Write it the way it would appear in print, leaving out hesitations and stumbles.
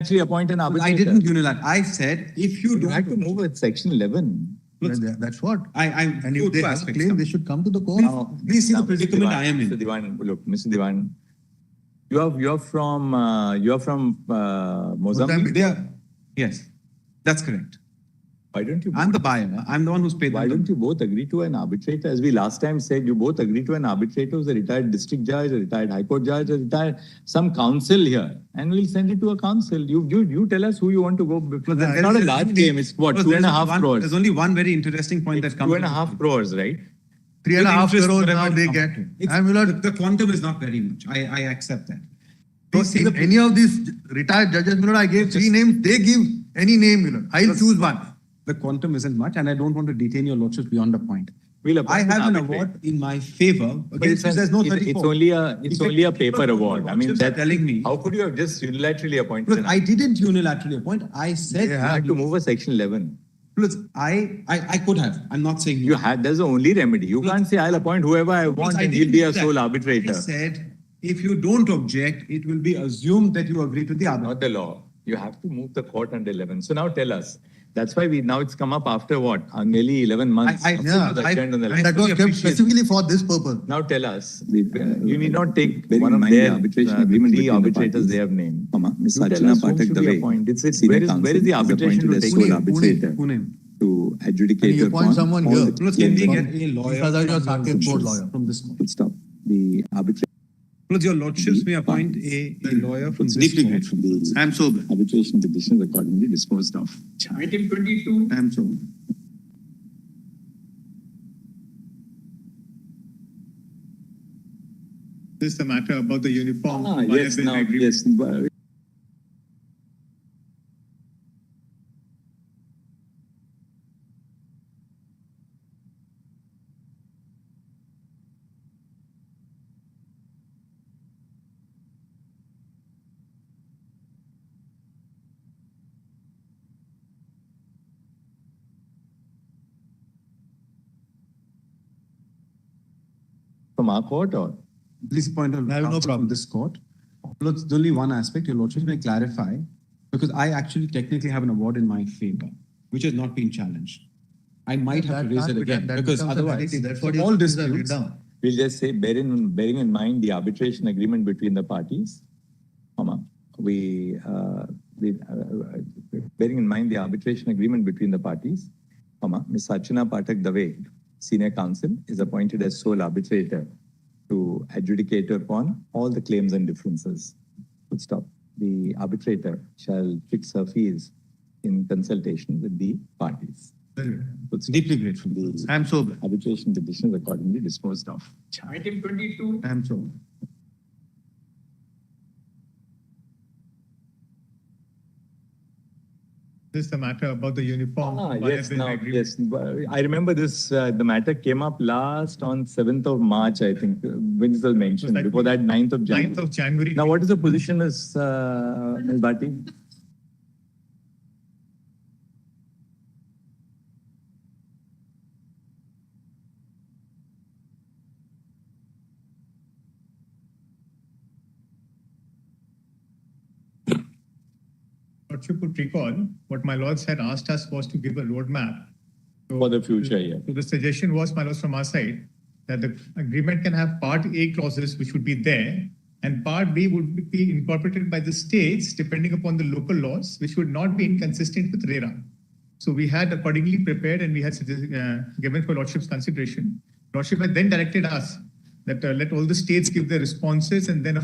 unilaterally appoint an arbitrator. I didn't unilaterally. I said, if you You had to move with section 11. That's what. And if they have a claim, they should come to the court. Please see the predicament I am in. Mr. Diwan, look, Mr. Diwan, you're from Mozambique. Yes, that's correct. Why don't you? I'm the buyer. I'm the one who's paid. Why don't you both agree to an arbitrator? As we last time said, you both agree to an arbitrator who's a retired district judge, a retired high court judge, a retired some counsel here, and we'll send it to a council. You tell us who you want to go. Because it's not a large claim. It's what, 2.5 crores. There's only one very interesting point that comes. 2.5 crores, right? 3.5 crores now they get. The quantum is not very much. I accept that. So in any of these retired judges, I gave 3 names. They give any name, I'll choose one. The quantum isn't much, and I don't want to detain your lordship beyond the point. I have an award in my favor. There's no 34. It's only a paper award. I mean, that's telling me. How could you have just unilaterally appointed? Look, I didn't unilaterally appoint. I said you had to move a section 11. Look, I could have. I'm not saying you had. That's the only remedy. You can't say I'll appoint whoever I want and he'll be a sole arbitrator. I said if you don't object, it will be assumed that you agree to the other. Not the law. You have to move the court under 11. So now tell us. That's why it's come up after what? Nearly 11 months. That was kept specifically for this purpose. Now tell us. You need not take one of their arbitration agreement. The arbitrators they have named. Ms. Archana Pathak Dave. Where is the arbitration to take place? Arbitrator to adjudicate you appoint someone here. Can we get a lawyer from this court? Stop. The arbitrator. Your lordships may appoint a lawyer from this court. I am sober. Arbitration petitions accordingly disposed of. Item 22. I am sober. This is the matter about the uniform. Yes. From our court or? Please point out. I have no problem. This court. There's only one aspect your lordship may clarify, because I actually technically have an award in my favor, which has not been challenged. I might have to raise it again because otherwise, all disputes. We'll just say, bearing in mind the arbitration agreement between the parties, bearing in mind the arbitration agreement between the parties, Ms. Archana Pathak Dave, Senior Counsel, is appointed as sole arbitrator to adjudicate upon all the claims and differences. Full stop. The arbitrator shall fix her fees in consultation with the parties. Deeply grateful. I am sober. Arbitration petitions accordingly disposed of. Item 22. I am sober. This is the matter about the uniform. Yes. I remember this. The matter came up last on 7th of March, I think. When it was mentioned. Before that, 9th of January. 9th of January. Now, what is the position, Ms. Bhatti? Lordship would recall what my lords had asked us was to give a roadmap For the future, yeah. So the suggestion was, my lords, from our side, that the agreement can have Part A clauses which would be there, and Part B would be incorporated by the states depending upon the local laws, which would not be inconsistent with RERA. So we had accordingly prepared and we had given for Lordship's consideration. Lordship had then directed us that let all the states give their responses and then a